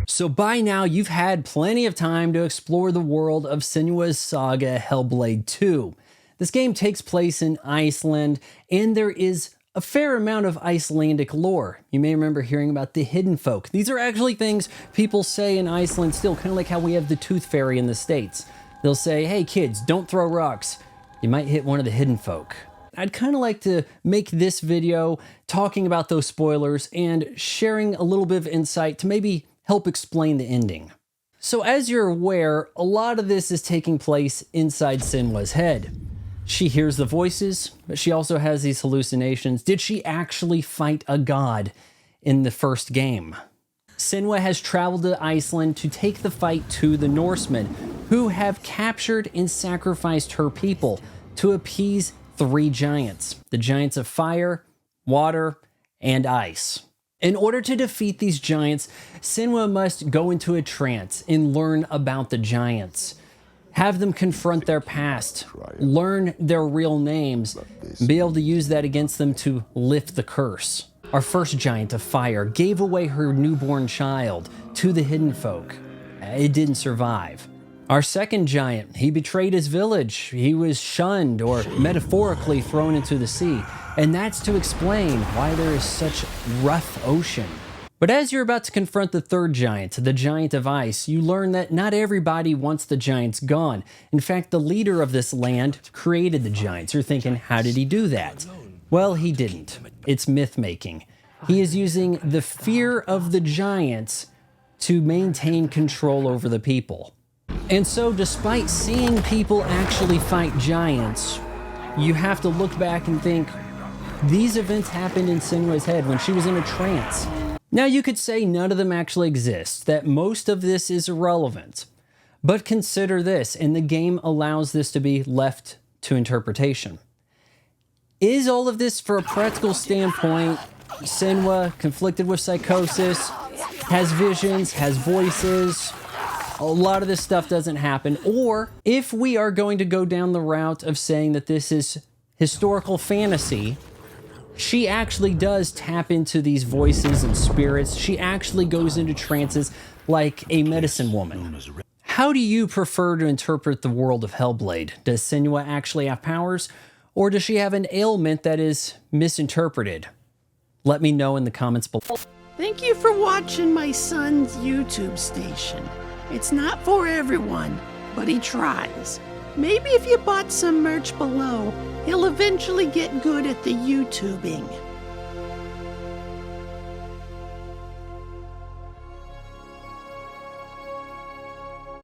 So by now, you've had plenty of time to explore the world of Senua's Saga Hellblade II. This game takes place in Iceland, and there is a fair amount of Icelandic lore. You may remember hearing about the hidden folk. These are actually things people say in Iceland still, kind of like how we have the tooth fairy in the States. They'll say, hey kids, don't throw rocks. You might hit one of the hidden folk. I'd kind of like to make this video talking about those spoilers and sharing a little bit of insight to maybe help explain the ending. So as you're aware, a lot of this is taking place inside Senua's head. She hears the voices, but she also has these hallucinations. Did she actually fight a god in the first game? Senua has traveled to Iceland to take the fight to the Norsemen, who have captured and sacrificed her people to appease 3 giants, the giants of fire, water, and ice. In order to defeat these giants, Senua must go into a trance and learn about the giants. Have them confront their past, learn their real names, and be able to use that against them to lift the curse. Our first giant of fire gave away her newborn child to the hidden folk. It didn't survive. Our second giant, he betrayed his village. He was shunned or metaphorically thrown into the sea. And that's to explain why there is such rough ocean. But as you're about to confront the third giant, the giant of ice, you learn that not everybody wants the giants gone. In fact, the leader of this land created the giants. You're thinking, how did he do that? Well, he didn't. It's myth making. He is using the fear of the giants to maintain control over the people. And so despite seeing people actually fight giants, you have to look back and think, these events happened in Senua's head when she was in a trance. Now you could say none of them actually exist, that most of this is irrelevant. But consider this, and the game allows this to be left to interpretation. Is all of this, for a practical standpoint, Senua conflicted with psychosis, has visions, has voices? A lot of this stuff doesn't happen. Or if we are going to go down the route of saying that this is historical fantasy, she actually does tap into these voices and spirits. She actually goes into trances like a medicine woman. How do you prefer to interpret the world of Hellblade? Does Senua actually have powers, or does she have an ailment that is misinterpreted? Let me know in the comments below. Thank you for watching my son's YouTube station. It's not for everyone, but he tries. Maybe if you bought some merch below, he'll eventually get good at the YouTubing.